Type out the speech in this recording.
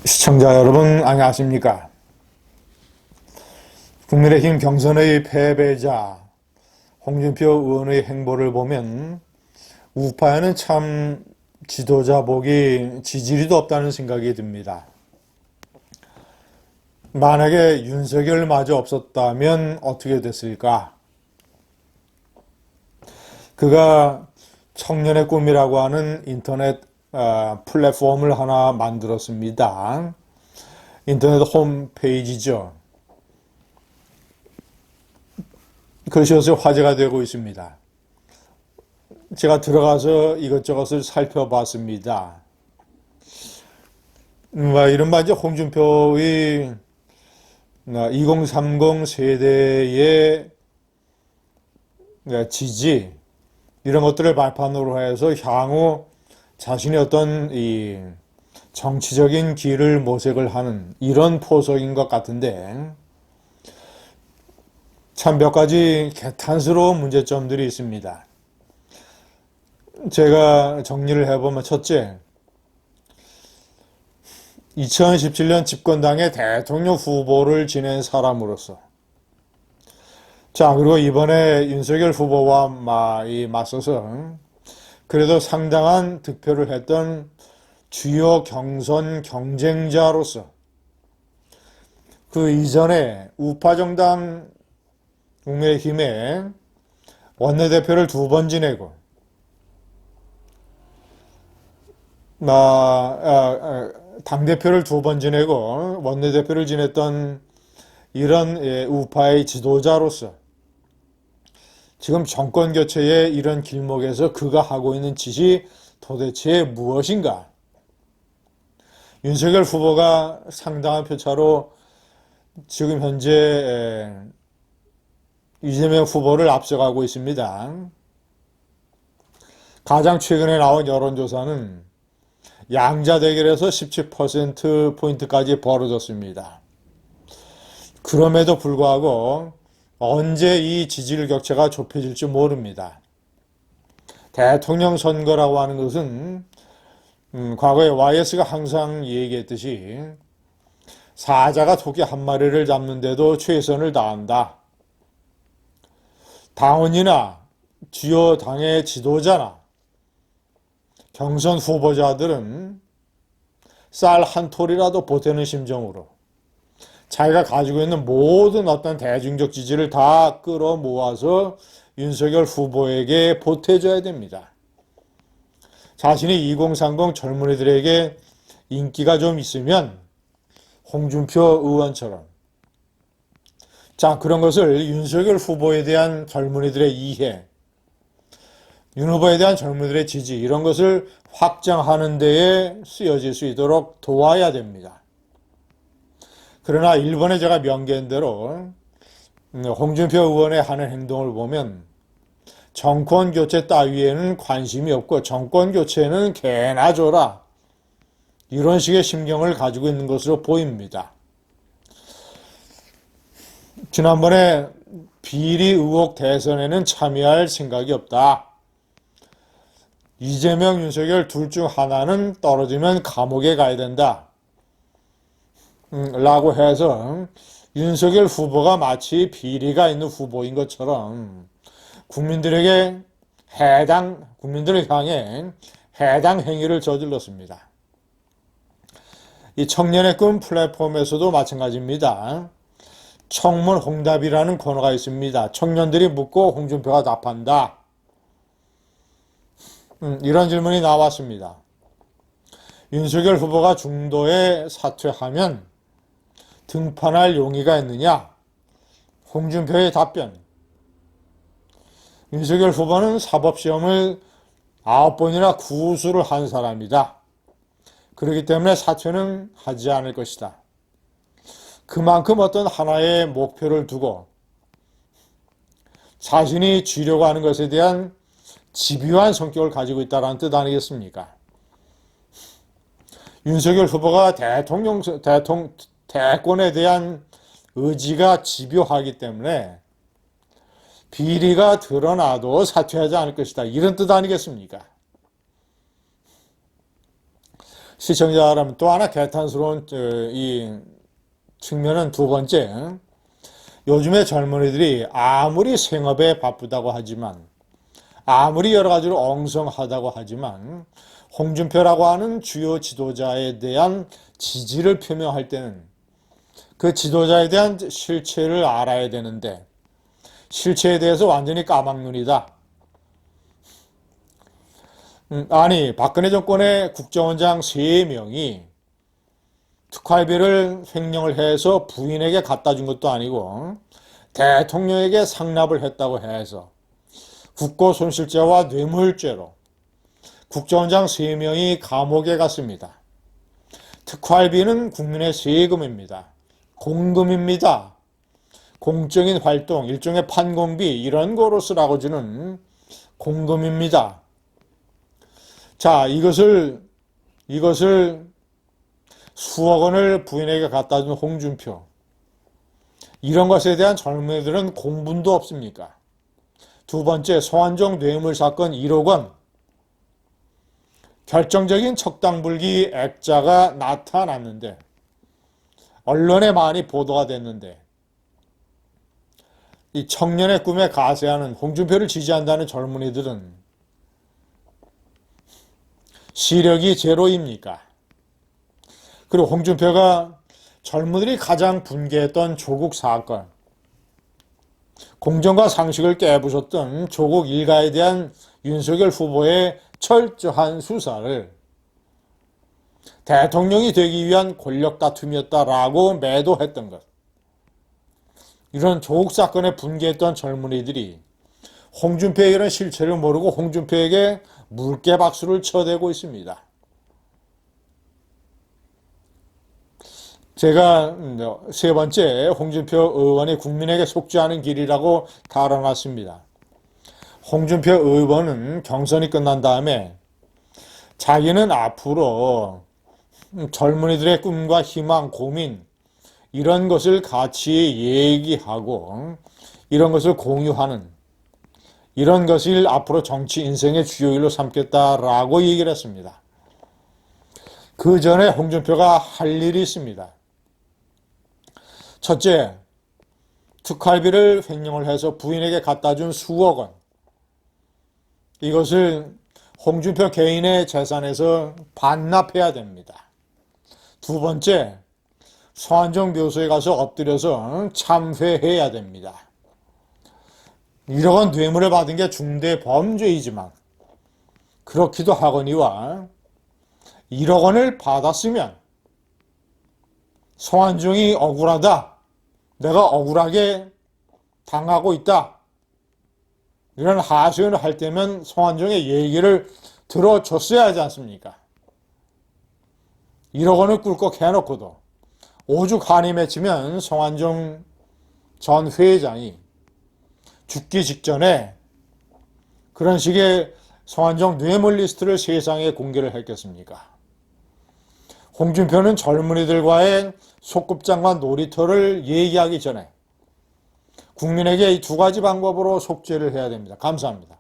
시청자 여러분 안녕하십니까? 국민의힘 경선의 패배자 홍준표 의원의 행보를 보면 우파에는 참 지도자 복이 지지리도 없다는 생각이 듭니다. 만약에 윤석열마저 없었다면 어떻게 됐을까? 그가 청년의 꿈이라고 하는 인터넷 플랫폼을 하나 만들었습니다. 인터넷 홈페이지죠. 그것이 요새 화제가 되고 있습니다. 제가 들어가서 이것저것을 살펴봤습니다. 이른바 이제 홍준표의 2030 세대의 지지, 이런 것들을 발판으로 해서 향후 자신의 어떤 이 정치적인 길을 모색을 하는 이런 포석인 것 같은데, 참 몇 가지 개탄스러운 문제점들이 있습니다. 제가 정리를 해보면, 첫째, 2017년 집권당의 대통령 후보를 지낸 사람으로서, 자, 그리고 이번에 윤석열 후보와 맞서서 그래도 상당한 득표를 했던 주요 경선 경쟁자로서, 그 이전에 우파 정당 국민의힘의 원내대표를 2번 지내고, 당대표를 2번 지내고 원내대표를 지냈던 이런 우파의 지도자로서 지금 정권 교체의 이런 길목에서 그가 하고 있는 짓이 도대체 무엇인가? 윤석열 후보가 상당한 표차로 지금 현재 이재명 후보를 앞서가고 있습니다. 가장 최근에 나온 여론조사는 양자 대결에서 17%포인트까지 벌어졌습니다. 그럼에도 불구하고 언제 이 지지율 격차가 좁혀질지 모릅니다. 대통령 선거라고 하는 것은 과거에 YS가 항상 얘기했듯이 사자가 토끼 한 마리를 잡는데도 최선을 다한다. 당원이나 주요 당의 지도자나 경선 후보자들은 쌀 한 톨이라도 보태는 심정으로 자기가 가지고 있는 모든 어떤 대중적 지지를 다 끌어모아서 윤석열 후보에게 보태줘야 됩니다. 자신이 2030 젊은이들에게 인기가 좀 있으면 홍준표 의원처럼, 자, 그런 것을 윤석열 후보에 대한 젊은이들의 이해, 윤 후보에 대한 젊은이들의 지지, 이런 것을 확장하는 데에 쓰여질 수 있도록 도와야 됩니다. 그러나 일본에 제가 명기한 대로 홍준표 의원의 하는 행동을 보면 정권 교체 따위에는 관심이 없고 정권 교체는 개나 줘라, 이런 식의 심경을 가지고 있는 것으로 보입니다. 지난번에 비리 의혹 대선에는 참여할 생각이 없다. 이재명, 윤석열 둘 중 하나는 떨어지면 감옥에 가야 된다. 라고 해서 윤석열 후보가 마치 비리가 있는 후보인 것처럼 국민들을 향해 해당 행위를 저질렀습니다. 이 청년의 꿈 플랫폼에서도 마찬가지입니다. 청문 홍답이라는 코너가 있습니다. 청년들이 묻고 홍준표가 답한다. 이런 질문이 나왔습니다. 윤석열 후보가 중도에 사퇴하면 등판할 용의가 있느냐? 홍준표의 답변. 윤석열 후보는 사법시험을 9번이나 구수를 한 사람이다. 그렇기 때문에 사퇴는 하지 않을 것이다. 그만큼 어떤 하나의 목표를 두고 자신이 쥐려고 하는 것에 대한 집요한 성격을 가지고 있다는 뜻 아니겠습니까? 윤석열 후보가 대권에 대한 의지가 집요하기 때문에 비리가 드러나도 사퇴하지 않을 것이다, 이런 뜻 아니겠습니까? 시청자 여러분, 또 하나 개탄스러운 이 측면은 두 번째, 요즘의 젊은이들이 아무리 생업에 바쁘다고 하지만, 아무리 여러 가지로 엉성하다고 하지만, 홍준표라고 하는 주요 지도자에 대한 지지를 표명할 때는 그 지도자에 대한 실체를 알아야 되는데, 실체에 대해서 완전히 까막눈이다. 아니, 박근혜 정권의 국정원장 3명이 특활비를 횡령을 해서 부인에게 갖다 준 것도 아니고 대통령에게 상납을 했다고 해서 국고손실죄와 뇌물죄로 국정원장 3명이 감옥에 갔습니다. 특활비는 국민의 세금입니다. 공금입니다. 공적인 활동, 일종의 판공비 이런 거로 쓰라고 주는 공금입니다. 자, 이것을 수억 원을 부인에게 갖다 준 홍준표. 이런 것에 대한 젊은이들은 공분도 없습니까? 두 번째, 성완종 뇌물 사건 1억 원. 결정적인 척당불기 액자가 나타났는데, 언론에 많이 보도가 됐는데, 이 청년의 꿈에 가세하는 홍준표를 지지한다는 젊은이들은 시력이 제로입니까? 그리고 홍준표가 젊은이들이 가장 분개했던 조국 사건, 공정과 상식을 깨부셨던 조국 일가에 대한 윤석열 후보의 철저한 수사를 대통령이 되기 위한 권력 다툼이었다라고 매도했던 것. 이런 조국 사건에 분개했던 젊은이들이 홍준표의 이런 실체를 모르고 홍준표에게 물개박수를 쳐대고 있습니다. 제가 세 번째, 홍준표 의원이 국민에게 속죄하는 길이라고 달아놨습니다. 홍준표 의원은 경선이 끝난 다음에 자기는 앞으로 젊은이들의 꿈과 희망, 고민 이런 것을 같이 얘기하고 이런 것을 공유하는 이런 것을 앞으로 정치 인생의 주요 일로 삼겠다라고 얘기를 했습니다. 그 전에 홍준표가 할 일이 있습니다. 첫째, 특활비를 횡령을 해서 부인에게 갖다 준 수억 원. 이것을 홍준표 개인의 재산에서 반납해야 됩니다. 두 번째, 성완종 묘소에 가서 엎드려서 참회해야 됩니다. 1억 원 뇌물을 받은 게 중대 범죄이지만 그렇기도 하거니와 1억 원을 받았으면 성완종이 억울하다. 내가 억울하게 당하고 있다. 이런 하소연을 할 때면 성완종의 얘기를 들어줬어야 하지 않습니까? 1억 원을 꿀꺽 해놓고도 오죽 한이 맺히면 성완종 전 회장이 죽기 직전에 그런 식의 성완종 뇌물 리스트를 세상에 공개를 했겠습니까? 홍준표는 젊은이들과의 소꿉장과 놀이터를 얘기하기 전에 국민에게 이 두 가지 방법으로 속죄를 해야 됩니다. 감사합니다.